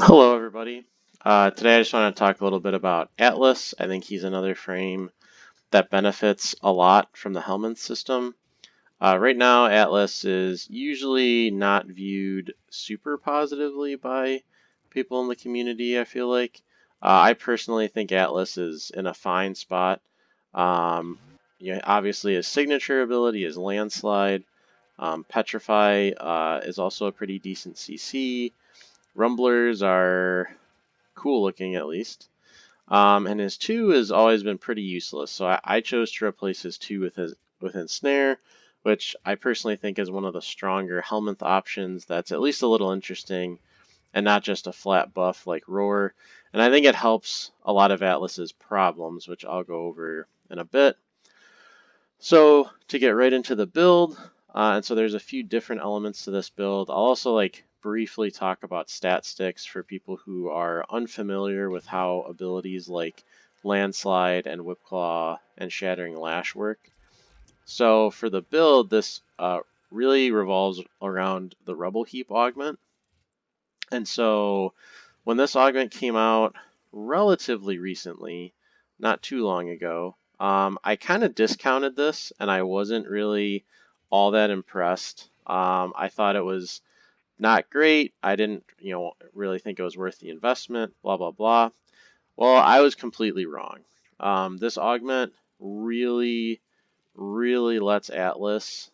Hello, everybody. Today I just want to talk a little bit about Atlas. I think he's another frame that benefits a lot from the Hellman system. Right now, Atlas is usually not viewed super positively by people in the community, I feel like. I personally think Atlas is in a fine spot. Obviously, his signature ability is Landslide. Petrify is also a pretty decent CC. Rumblers are cool looking at least. And his 2 has always been pretty useless, so I chose to replace his 2 with Ensnare, which I personally think is one of the stronger Helminth options that's at least a little interesting and not just a flat buff like Roar. And I think it helps a lot of Atlas's problems, which I'll go over in a bit. So to get right into the build, and so there's a few different elements to this build. I'll also briefly talk about stat sticks for people who are unfamiliar with how abilities like Landslide and Whipclaw and Shattering Lash work. So for the build, this really revolves around the Rubble Heap augment. And so when this augment came out relatively recently, not too long ago, I kind of discounted this and I wasn't really all that impressed. I thought it was not great. I didn't, really think it was worth the investment, blah, blah, blah. Well, I was completely wrong. This augment really, really lets Atlas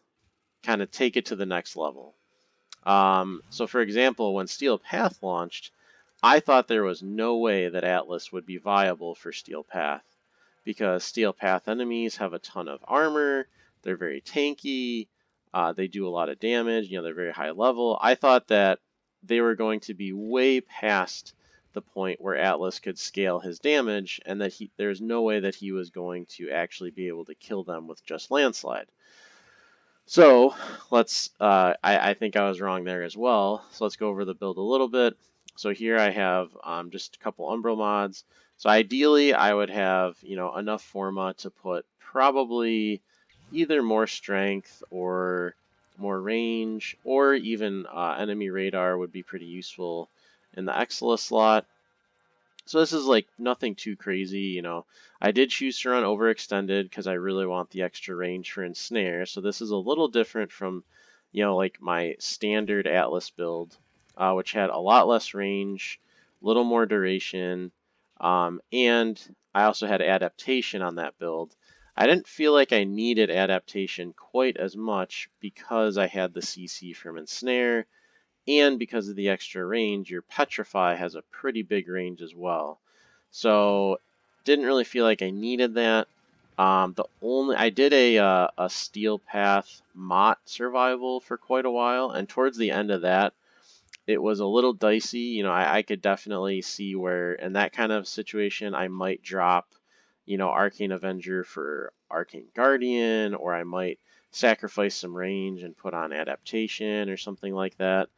kind of take it to the next level. So for example, when Steel Path launched, I thought there was no way that Atlas would be viable for Steel Path because Steel Path enemies have a ton of armor, they're very tanky, they do a lot of damage, they're very high level. I thought that they were going to be way past the point where Atlas could scale his damage and that there's no way that he was going to actually be able to kill them with just Landslide. So I think I was wrong there as well. So let's go over the build a little bit. So here I have just a couple Umbral mods. So ideally I would have, enough Forma to put probably either more strength or more range, or even enemy radar would be pretty useful in the Exila slot. So this is nothing too crazy, I did choose to run overextended because I really want the extra range for Ensnare. So this is a little different from, my standard Atlas build, which had a lot less range, a little more duration, and I also had adaptation on that build. I didn't feel like I needed adaptation quite as much because I had the CC from Ensnare, and because of the extra range, your Petrify has a pretty big range as well. So didn't really feel like I needed that. I did a Steel Path Mott survival for quite a while, and towards the end of that, it was a little dicey. I could definitely see where in that kind of situation I might drop, Arcane Avenger for Arcane Guardian, or I might sacrifice some range and put on adaptation or something like that.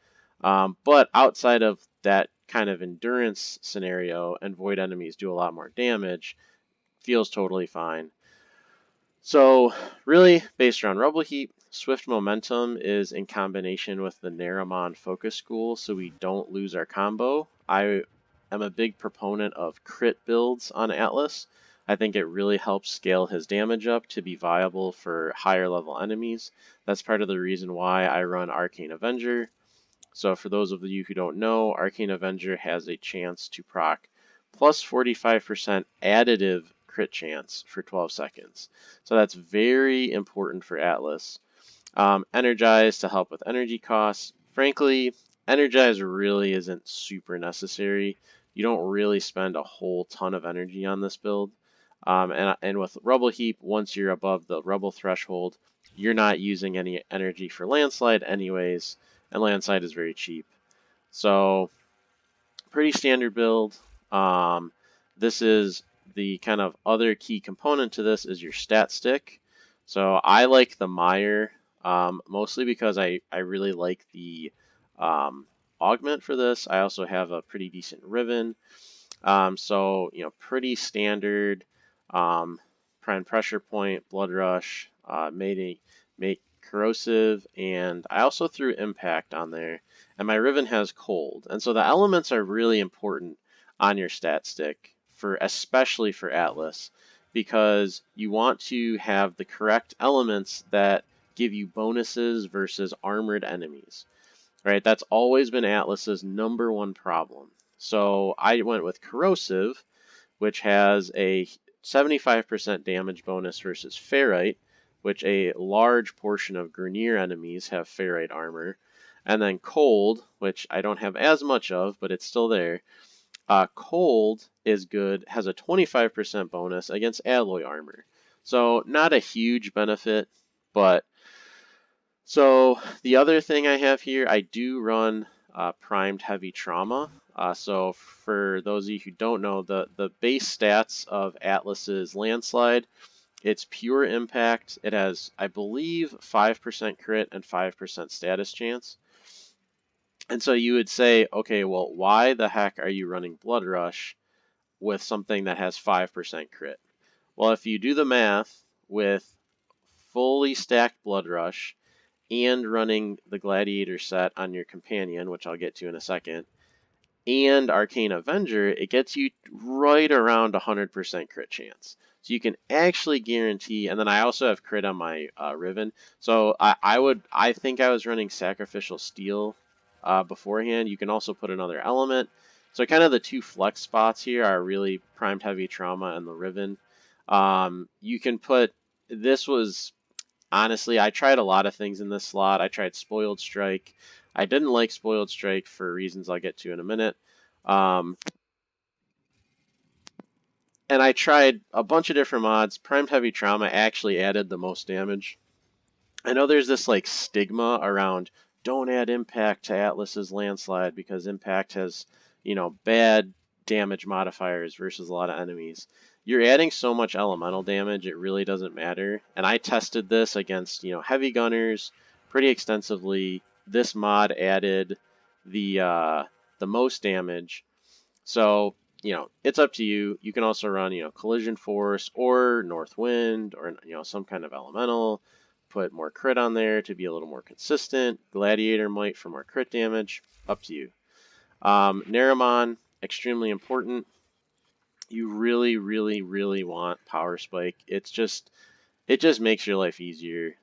But outside of that kind of endurance scenario, and void enemies do a lot more damage, feels totally fine. So really, based around Rubble Heap, Swift Momentum is in combination with the Naramon Focus School, so we don't lose our combo. I am a big proponent of crit builds on Atlas. I think it really helps scale his damage up to be viable for higher level enemies. That's part of the reason why I run Arcane Avenger. So for those of you who don't know, Arcane Avenger has a chance to proc plus 45% additive crit chance for 12 seconds. So that's very important for Atlas. Energize to help with energy costs. Frankly, Energize really isn't super necessary. You don't really spend a whole ton of energy on this build. And with Rubble Heap, once you're above the Rubble threshold, you're not using any energy for Landslide anyways, and Landslide is very cheap. So pretty standard build. This is the kind of other key component to this is your stat stick. So I like the Mire mostly because I really like the augment for this. I also have a pretty decent Riven. So, pretty standard prime pressure point, blood rush, make corrosive, and I also threw impact on there and my Riven has Cold. And so the elements are really important on your stat stick, especially for Atlas, because you want to have the correct elements that give you bonuses versus armored enemies, right? That's always been Atlas's #1 problem. So I went with Corrosive, which has a 75% damage bonus versus Ferrite, which a large portion of Grineer enemies have Ferrite armor. And then Cold, which I don't have as much of, but it's still there. Cold is good, has a 25% bonus against alloy armor. So not a huge benefit, but so the other thing I have here, I do run primed heavy trauma. So for those of you who don't know, the base stats of Atlas's landslide, it's pure impact. It has, I believe, 5% crit and 5% status chance. And so you would say, okay, well, why the heck are you running Blood Rush with something that has 5% crit? Well, if you do the math with fully stacked Blood Rush and running the Gladiator set on your companion, which I'll get to in a second, and Arcane Avenger, it gets you right around 100% crit chance. So you can actually guarantee, and then I also have crit on my Riven. So I think I was running Sacrificial Steel beforehand. You can also put another element. So kind of the two flex spots here are really Primed Heavy Trauma and the Riven. You can put, this was, honestly, I tried a lot of things in this slot. I tried Spoiled Strike. I didn't like Spoiled Strike for reasons I'll get to in a minute. And I tried a bunch of different mods. Primed Heavy Trauma actually added the most damage. I know there's this like stigma around don't add impact to Atlas's landslide because impact has, bad damage modifiers versus a lot of enemies. You're adding so much elemental damage, it really doesn't matter. And I tested this against, heavy gunners pretty extensively. This mod added the most damage. So, it's up to you. You can also run, Collision Force or North Wind or, some kind of elemental. Put more crit on there to be a little more consistent. Gladiator Might for more crit damage. Up to you. Naramon, extremely important. You really, really, really want Power Spike. It just makes your life easier.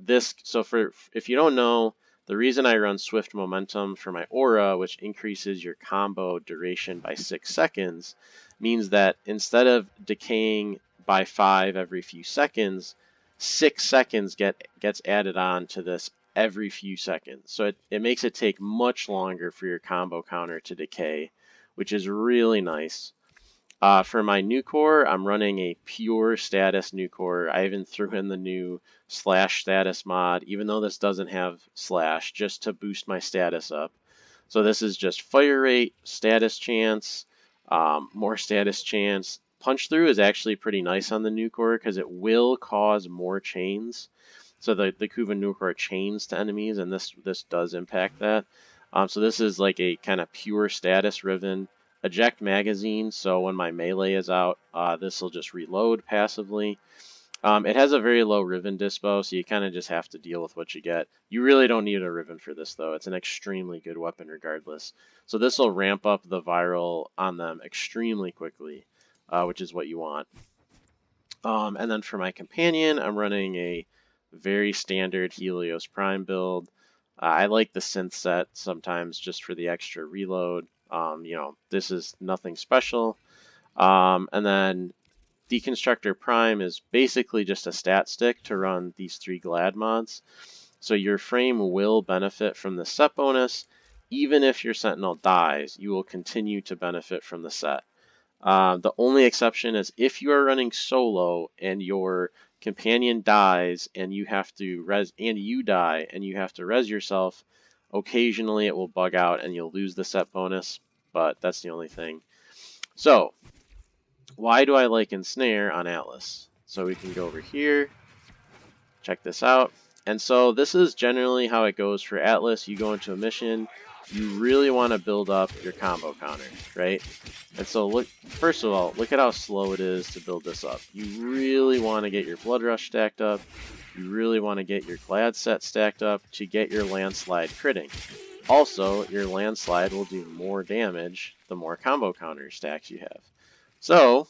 If you don't know, the reason I run Swift Momentum for my aura, which increases your combo duration by 6 seconds, means that instead of decaying by 5 every few seconds, 6 seconds gets added on to this every few seconds. So it makes it take much longer for your combo counter to decay, which is really nice. For my new core, I'm running a pure status new core. I even threw in the new slash status mod, even though this doesn't have slash, just to boost my status up. So this is just fire rate, status chance, more status chance. Punch through is actually pretty nice on the new core because it will cause more chains. So the Kuva new core chains to enemies, and this does impact that. So this is like a kind of pure status Riven. Eject magazine, so when my melee is out, this will just reload passively. It has a very low Riven dispo, so you kind of just have to deal with what you get. You really don't need a Riven for this, though. It's an extremely good weapon regardless. So this will ramp up the viral on them extremely quickly, which is what you want. And then for my companion, I'm running a very standard Helios Prime build. I like the synth set sometimes just for the extra reload. This is nothing special. And then Deconstructor Prime is basically just a stat stick to run these 3 Glad mods. So your frame will benefit from the set bonus. Even if your Sentinel dies, you will continue to benefit from the set. The only exception is if you are running solo and your companion dies and you have to res yourself, occasionally it will bug out and you'll lose the set bonus, but that's the only thing. So, why do I like Ensnare on Atlas? So we can go over here, check this out. And so this is generally how it goes for Atlas. You go into a mission, you really want to build up your combo counter, right? And so first of all, look at how slow it is to build this up. You really want to get your Blood Rush stacked up. You really want to get your Glad set stacked up to get your landslide critting. Also, your landslide will do more damage the more combo counter stacks you have. So,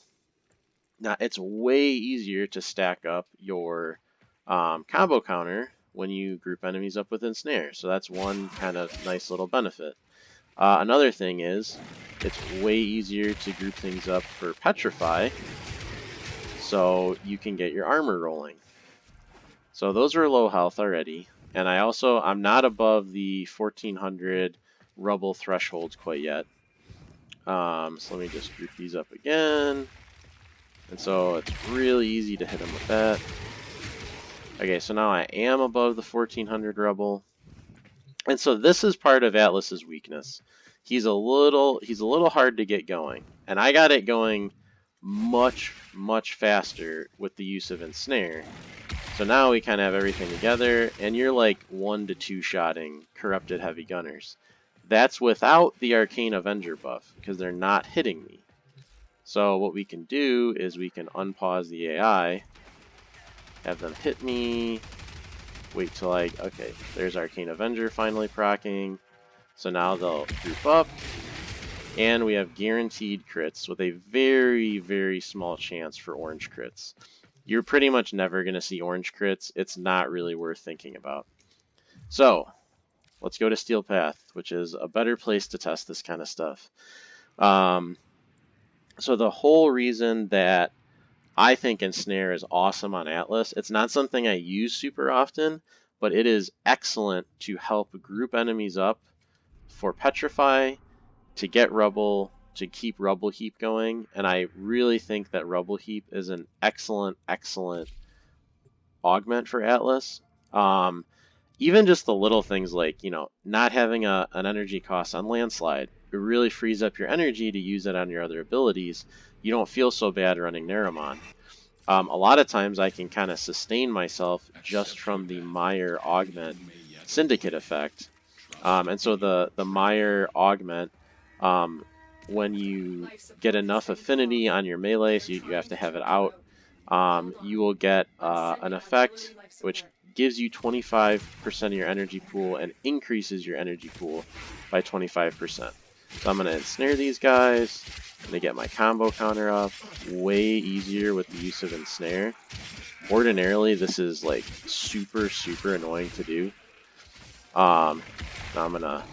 now it's way easier to stack up your combo counter when you group enemies up with Ensnare. So that's one kind of nice little benefit. Another thing is, it's way easier to group things up for Petrify, so you can get your armor rolling. So those are low health already, and I'm not above the 1400 Rubble thresholds quite yet. So let me just group these up again. And so it's really easy to hit him with that. Okay, so now I am above the 1400 Rubble. And so this is part of Atlas's weakness. He's a little hard to get going. And I got it going much faster with the use of Ensnare. So now we kind of have everything together, and you're like 1 to 2 shotting Corrupted Heavy Gunners. That's without the Arcane Avenger buff, because they're not hitting me. So what we can do is we can unpause the AI, have them hit me, wait till okay, there's Arcane Avenger finally proccing. So now they'll group up, and we have guaranteed crits with a very small chance for orange crits. You're pretty much never going to see orange crits. It's not really worth thinking about. So let's go to Steel Path, which is a better place to test this kind of stuff. So the whole reason that I think Ensnare is awesome on Atlas, it's not something I use super often, but it is excellent to help group enemies up for Petrify, to get Rubble, to keep Rubble Heap going, and I really think that Rubble Heap is an excellent augment for Atlas. Even just the little things like, not having an energy cost on Landslide. It really frees up your energy to use it on your other abilities. You don't feel so bad running Naramon. A lot of times I can kind of sustain myself just from the Mire Augment Syndicate effect. And so the Mire Augment, when you get enough affinity on your melee, so you have to have it out, you will get an effect which gives you 25% of your energy pool and increases your energy pool by 25%. So I'm going to ensnare these guys. I'm going to get my combo counter up. Way easier with the use of ensnare. Ordinarily, this is like super annoying to do. Now I'm going to...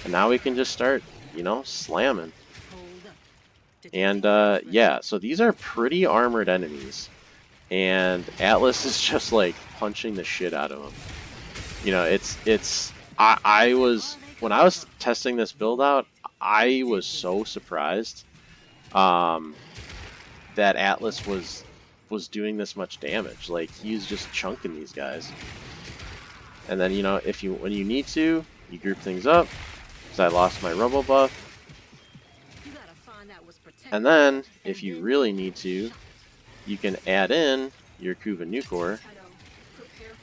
And now we can just start, slamming. And yeah, so these are pretty armored enemies. And Atlas is just like punching the shit out of them. When I was testing this build out, I was so surprised that Atlas was doing this much damage. Like, he's just chunking these guys. And then, when you need to, you group things up. Because I lost my Rubble buff. And then, if you really need to, you can add in your Kuva Nukor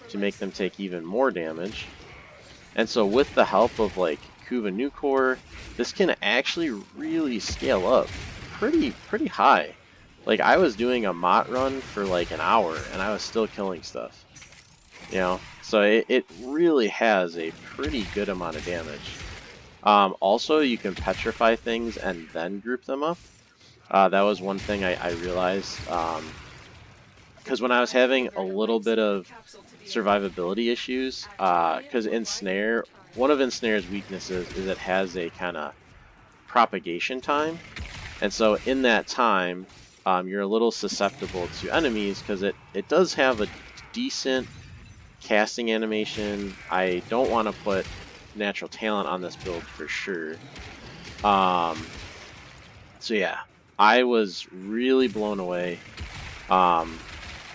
to make them take even more damage. And so with the help of like Kuva Nukor, this can actually really scale up pretty high. Like, I was doing a Mott run for like an hour and I was still killing stuff. So it really has a pretty good amount of damage. Also, you can petrify things and then group them up. That was one thing I realized, because when I was having a little bit of survivability issues, because Ensnare, one of Ensnare's weaknesses is it has a kind of propagation time, and so in that time, you're a little susceptible to enemies because it does have a decent casting animation. I don't want to put natural talent on this build for sure. So yeah, I was really blown away. I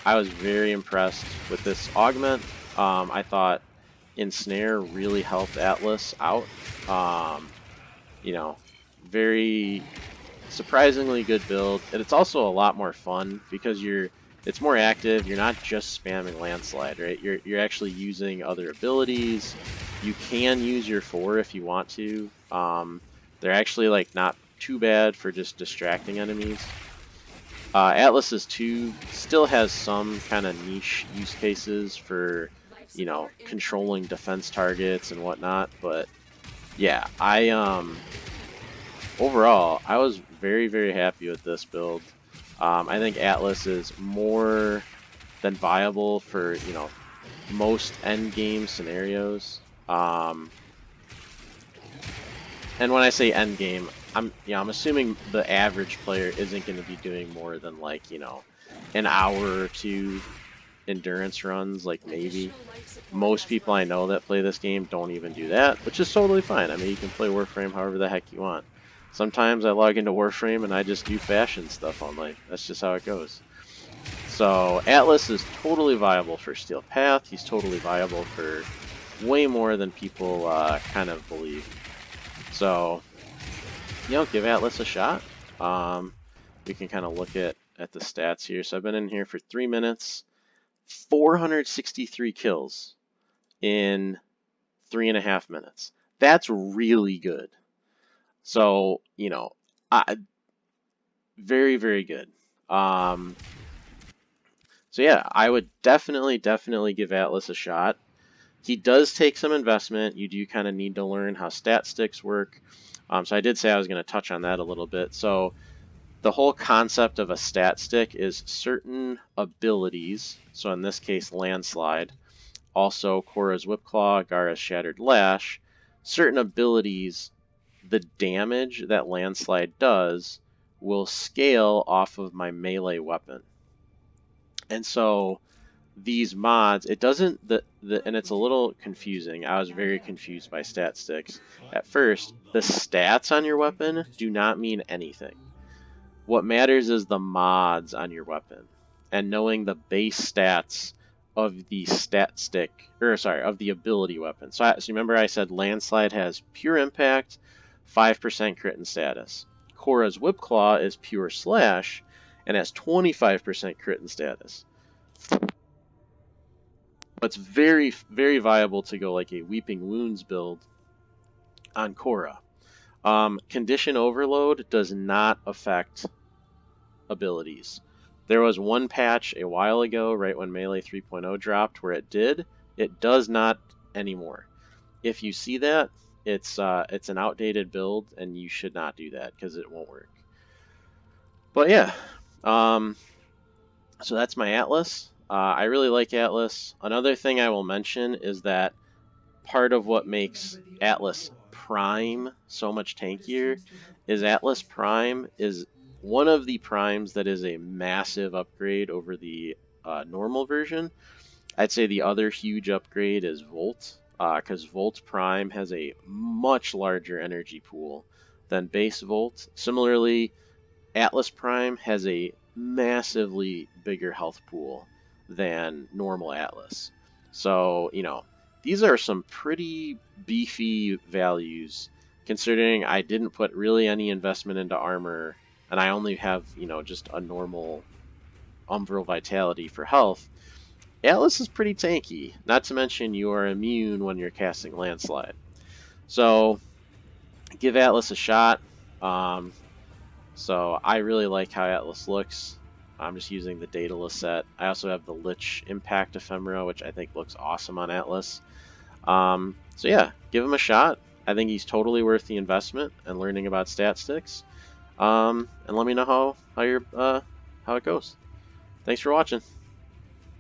was very impressed with this augment. I thought Ensnare really helped Atlas out. Very surprisingly good build. And it's also a lot more fun because it's more active. You're not just spamming Landslide, right? You're actually using other abilities. You can use your 4 if you want to. They're actually like not too bad for just distracting enemies. Atlas's 2 still has some kind of niche use cases for you know, controlling defense targets and whatnot. But yeah, overall, I was very, very happy with this build. I think Atlas is more than viable for, you know, most end game scenarios. And when I say end game, I'm assuming the average player isn't going to be doing more than, like, you know, an hour or two endurance runs, like maybe. Most people I know that play this game don't even do that, which is totally fine. I mean, you can play Warframe however the heck you want. Sometimes I log into Warframe and I just do fashion stuff all night. That's just how it goes. So Atlas is totally viable for Steel Path. He's totally viable for way more than people kind of believe. So, you know, give Atlas a shot. We can kind of look at the stats here. So I've been in here for 3 minutes, 463 kills in 3.5 minutes. That's really good. So, you know, very, very good. So yeah, I would definitely give Atlas a shot. He does take some investment. You do kind of need to learn how stat sticks work. So I did say I was going to touch on that a little bit. So the whole concept of a stat stick is certain abilities. So in this case, Landslide. Also, Korra's Whipclaw, Gara's Shattered Lash. Certain abilities, the damage that Landslide does will scale off of my melee weapon. And so these mods, it doesn't, and it's a little confusing. I was very confused by stat sticks. At first, the stats on your weapon do not mean anything. What matters is the mods on your weapon, and knowing the base stats of the of the ability weapon. So remember I said Landslide has pure impact, 5% crit and status. Korra's Whipclaw is pure slash, and has 25% crit and status. It's very, very viable to go like a Weeping Wounds build on Korra. Condition Overload does not affect abilities. There was one patch a while ago, right when Melee 3.0 dropped, where it did. It does not anymore. If you see that, it's an outdated build, and you should not do that because it won't work. But yeah, so that's my Atlas. I really like Atlas. Another thing I will mention is that part of what makes Atlas Prime so much tankier is Atlas Prime is one of the primes that is a massive upgrade over the normal version. I'd say the other huge upgrade is Volt, because Volt Prime has a much larger energy pool than base Volt. Similarly, Atlas Prime has a massively bigger health pool than normal Atlas. So, you know, these are some pretty beefy values, considering I didn't put really any investment into armor, and I only have, you know, just a normal Umbral Vitality for health. Atlas is pretty tanky, not to mention you are immune when you're casting Landslide. So, give Atlas a shot. So I really like how Atlas looks. I'm just using the Daedalus set. I also have the Lich Impact Ephemera, which I think looks awesome on Atlas. So yeah, give him a shot. I think he's totally worth the investment and learning about stat sticks. And let me know how it goes. Thanks for watching.